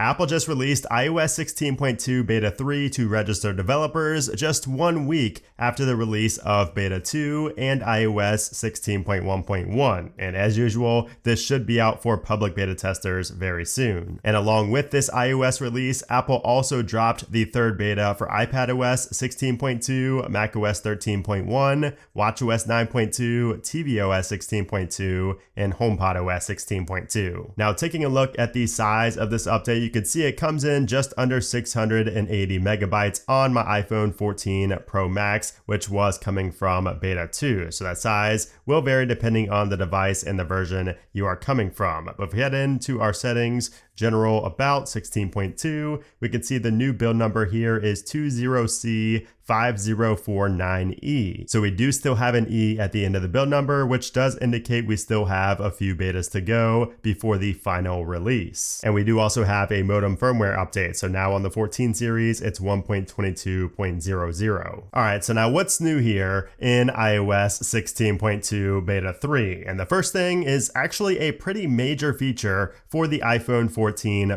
Apple just released iOS 16.2 Beta 3 to registered developers just 1 week after the release of Beta 2 and iOS 16.1.1. And as usual, this should be out for public beta testers very soon. And along with this iOS release, Apple also dropped the third beta for iPadOS 16.2, macOS 13.1, watchOS 9.2, tvOS 16.2, and HomePodOS 16.2. Now, taking a look at the size of this update, you can see it comes in just under 680 megabytes on my iPhone 14 Pro Max, which was coming from Beta 2. So that size will vary depending on the device and the version you are coming from. But if we head into our settings, general about 16.2, we can see the new build number here is 20C5049E. So we do still have an E at the end of the build number, which does indicate we still have a few betas to go before the final release. And we do also have a modem firmware update. So now on the 14 series, it's 1.22.00. All right, so now what's new here in iOS 16.2 Beta 3? And the first thing is actually a pretty major feature for the iPhone 14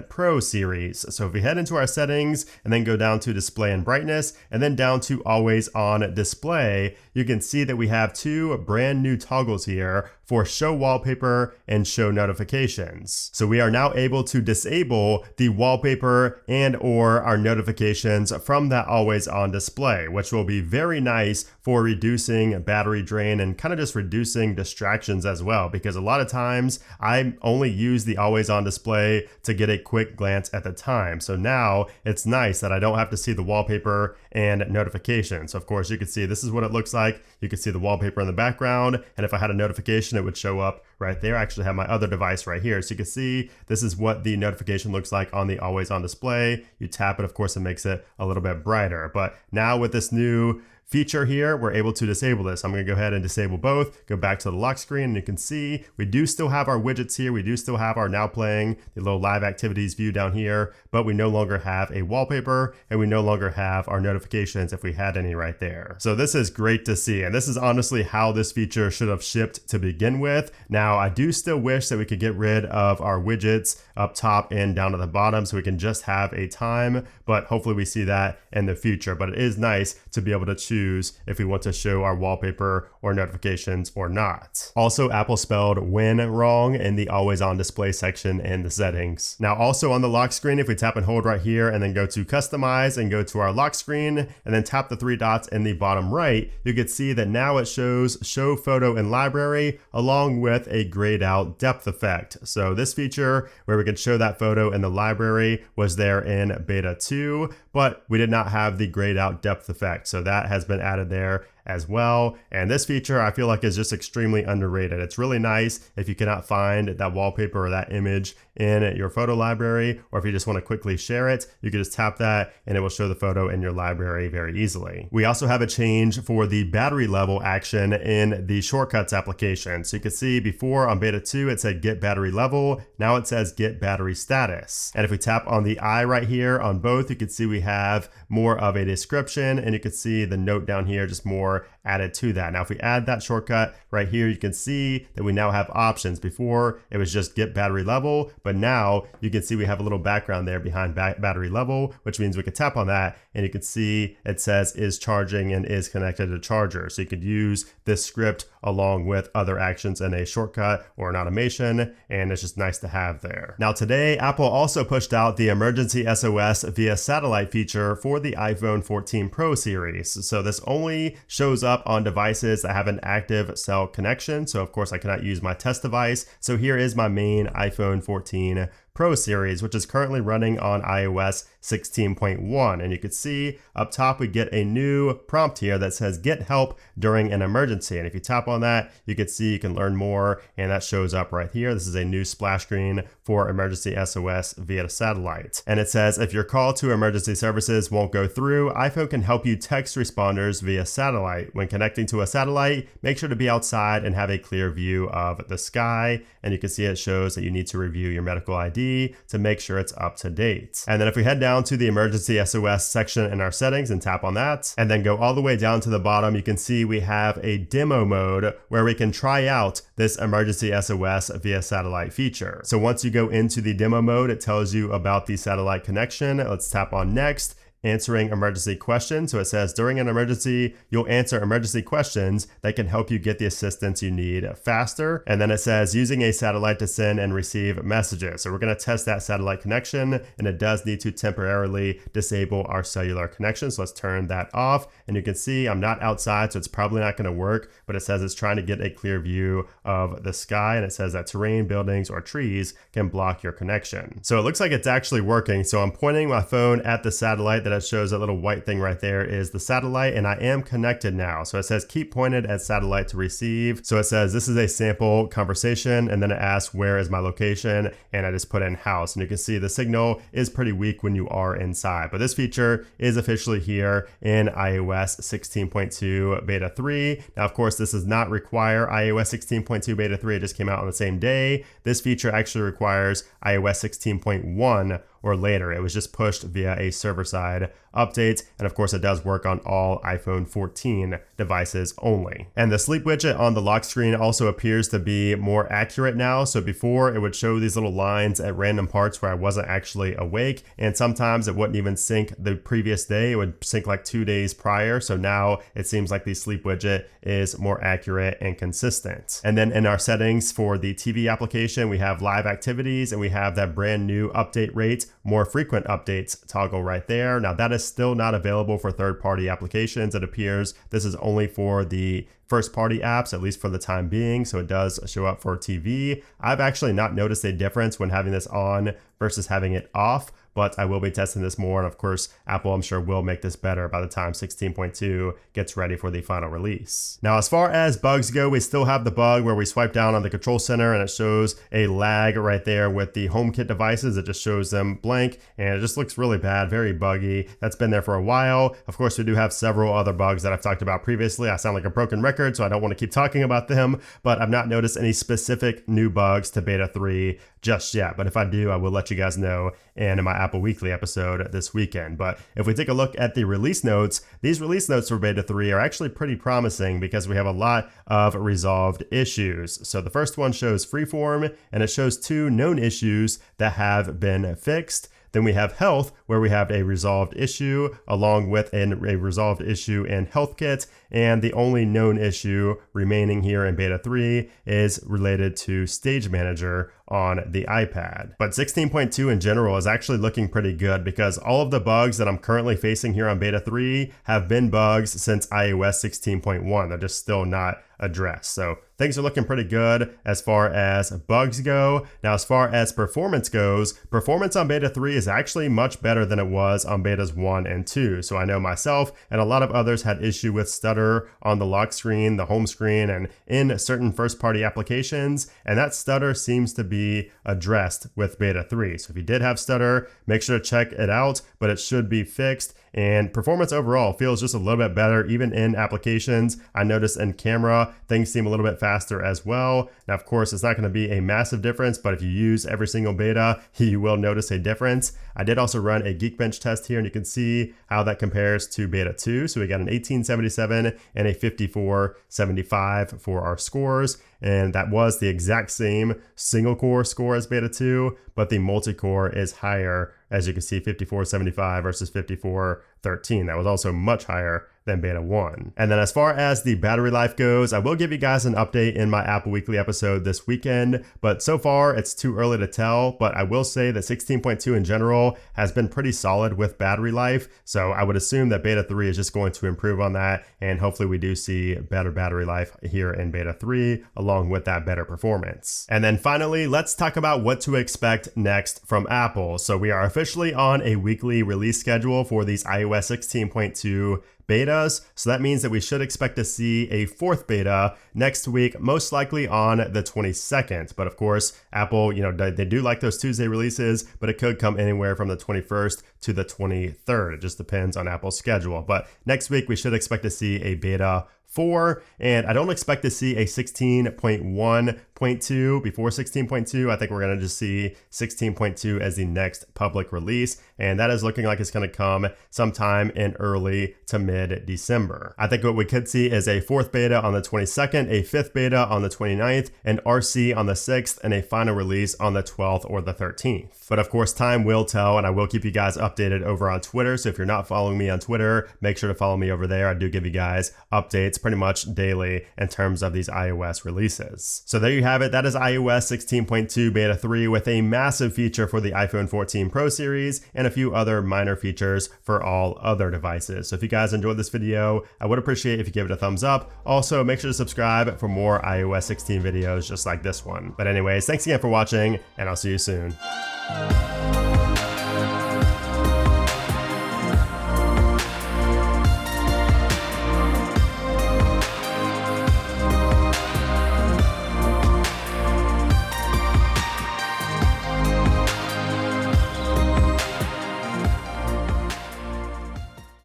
Pro series. So if we head into our settings and then go down to display and brightness and then down to always on display, you can see that we have two brand new toggles here for show wallpaper and show notifications. So we are now able to disable the wallpaper and or our notifications from that always on display, which will be very nice for reducing battery drain and kind of just reducing distractions as well, because a lot of times I only use the always on display to get a quick glance at the time. So now it's nice that I don't have to see the wallpaper and notifications. So of course you can see this is what it looks like. You can see the wallpaper in the background, and if I had a notification, it would show up right there. I actually have my other device right here. So you can see this is what the notification looks like on the always on display. You tap it, of course, it makes it a little bit brighter. But now with this new feature here, we're able to disable this. I'm going to go ahead and disable both, go back to the lock screen, and you can see we do still have our widgets here. We do still have our now playing, the little live activities view down here, but we no longer have a wallpaper and we no longer have our notifications if we had any right there. So this is great to see. And this is honestly how this feature should have shipped to begin with. Now, I do still wish that we could get rid of our widgets up top and down at the bottom so we can just have a time, but hopefully we see that in the future. But it is nice to be able to choose if we want to show our wallpaper or notifications or not. Also, Apple spelled when wrong in the always on display section in the settings. Now also on the lock screen, if we tap and hold right here and then go to customize and go to our lock screen and then tap the three dots in the bottom right, you can see that now it shows show photo in library along with a grayed out depth effect. So this feature where we can show that photo in the library was there in beta 2, but we did not have the grayed out depth effect. So that has been added there as well. And this feature I feel like is just extremely underrated. It's really nice if you cannot find that wallpaper or that image in your photo library, or if you just want to quickly share it, you can just tap that and it will show the photo in your library very easily. We also have a change for the battery level action in the shortcuts application. So you can see before on beta 2 it said get battery level, now it says get battery status. And if we tap on the I right here on both, you can see we have more of a description, and you can see the note down here just more added to that. Now if we add that shortcut right here, you can see that we now have options. Before it was just get battery level, but now you can see we have a little background there behind battery level, which means we can tap on that and you can see it says is charging and is connected to charger. So you could use this script along with other actions in a shortcut or an automation, and it's just nice to have there. Now today, Apple also pushed out the emergency SOS via satellite feature for the iPhone 14 Pro series. So this only shows up on devices that have an active cell connection. So of course I cannot use my test device. So here is my main iPhone 14 Pro series, which is currently running on iOS 16.1. And you can see up top, we get a new prompt here that says get help during an emergency. And if you tap on that, you can see you can learn more, and that shows up right here. This is a new splash screen for emergency SOS via satellite. And it says if your call to emergency services won't go through, iPhone can help you text responders via satellite. When connecting to a satellite, make sure to be outside and have a clear view of the sky. And you can see it shows that you need to review your medical ID ID to make sure it's up to date. And then if we head down to the emergency SOS section in our settings and tap on that, and then go all the way down to the bottom, you can see we have a demo mode where we can try out this emergency SOS via satellite feature. So once you go into the demo mode, it tells you about the satellite connection. Let's tap on next. Answering emergency questions. So it says during an emergency, you'll answer emergency questions that can help you get the assistance you need faster. And then it says using a satellite to send and receive messages. So we're going to test that satellite connection, and it does need to temporarily disable our cellular connection. So let's turn that off. And you can see I'm not outside, so it's probably not going to work, but it says it's trying to get a clear view of the sky. And it says that terrain, buildings, or trees can block your connection. So it looks like it's actually working. So I'm pointing my phone at the satellite that it shows that little white thing right there is the satellite, and I am connected now. So it says keep pointed at satellite to receive. So it says this is a sample conversation, and then it asks where is my location, and I just put in house. And you can see the signal is pretty weak when you are inside. But this feature is officially here in iOS 16.2 beta 3. Now, of course, this does not require iOS 16.2 beta 3. It just came out on the same day. This feature actually requires iOS 16.1 or later. It was just pushed via a server-side update, and of course it does work on all iPhone 14 devices only. And the sleep widget on the lock screen also appears to be more accurate now. So before, it would show these little lines at random parts where I wasn't actually awake, and sometimes it wouldn't even sync the previous day. It would sync like 2 days prior. So now it seems like the sleep widget is more accurate and consistent. And then in our settings for the TV application, we have live activities, and we have that brand new update rate, more frequent updates toggle right there. Now that is still not available for third-party applications. It appears this is only for the first-party apps, at least for the time being. So it does show up for TV. I've actually not noticed a difference when having this on versus having it off, but I will be testing this more. And of course, Apple, I'm sure, will make this better by the time 16.2 gets ready for the final release. Now, as far as bugs go, we still have the bug where we swipe down on the control center and it shows a lag right there with the HomeKit devices. It just shows them blank, and it just looks really bad, very buggy. That's been there for a while. Of course, we do have several other bugs that I've talked about previously. I sound like a broken record, so I don't want to keep talking about them, but I've not noticed any specific new bugs to beta 3 just yet. But if I do, I will let you guys know in my Apple Weekly episode this weekend. But if we take a look at the release notes, these release notes for beta 3 are actually pretty promising because we have a lot of resolved issues. So the first one shows freeform, and it shows 2 known issues that have been fixed. Then we have health, where we have a resolved issue along with a resolved issue in HealthKit. And the only known issue remaining here in beta 3 is related to Stage Manager on the iPad. But 16.2 in general is actually looking pretty good because all of the bugs that I'm currently facing here on beta 3 have been bugs since iOS 16.1. They're just still not addressed. So things are looking pretty good as far as bugs go. Now, as far as performance goes, performance on beta 3 is actually much better than it was on betas 1 and 2. So I know myself and a lot of others had issue with stutter on the lock screen, the home screen, and in certain first-party applications, and that stutter seems to be addressed with beta 3. So if you did have stutter, make sure to check it out, but it should be fixed. And performance overall feels just a little bit better, even in applications. I noticed in camera, things seem a little bit faster as well. Now, of course, it's not going to be a massive difference, but if you use every single beta, you will notice a difference. I did also run a Geekbench test here, and you can see how that compares to beta 2. So we got an 1877 and a 5475 for our scores. And that was the exact same single core score as beta 2, but the multi-core is higher. As you can see, 5475 versus 5413. That was also much higher than beta 1. And then as far as the battery life goes, I will give you guys an update in my Apple Weekly episode this weekend, but so far it's too early to tell. But I will say that 16.2 in general has been pretty solid with battery life. So I would assume that beta 3 is just going to improve on that, and hopefully we do see better battery life here in beta 3 along with that better performance. And then finally, let's talk about what to expect next from Apple. So we are officially on a weekly release schedule for these iOS 16.2 betas. So that means that we should expect to see a 4th beta next week, most likely on the 22nd. But of course, Apple, they do like those Tuesday releases, but it could come anywhere from the 21st to the 23rd. It just depends on Apple's schedule. But next week, we should expect to see a beta 16.4, and I don't expect to see a 16.1.2 before 16.2. I think we're going to just see 16.2 as the next public release, and that is looking like it's going to come sometime in early to mid-December. I think what we could see is a 4th beta on the 22nd, a 5th beta on the 29th, an RC on the 6th, and a final release on the 12th or the 13th. But of course, time will tell, and I will keep you guys updated over on Twitter. So if you're not following me on Twitter, make sure to follow me over there. I do give you guys updates pretty much daily in terms of these iOS releases. So there you have it. That is iOS 16.2 Beta 3 with a massive feature for the iPhone 14 Pro series and a few other minor features for all other devices. So if you guys enjoyed this video, I would appreciate if you give it a thumbs up. Also, make sure to subscribe for more iOS 16 videos just like this one. But anyways, thanks again for watching, and I'll see you soon.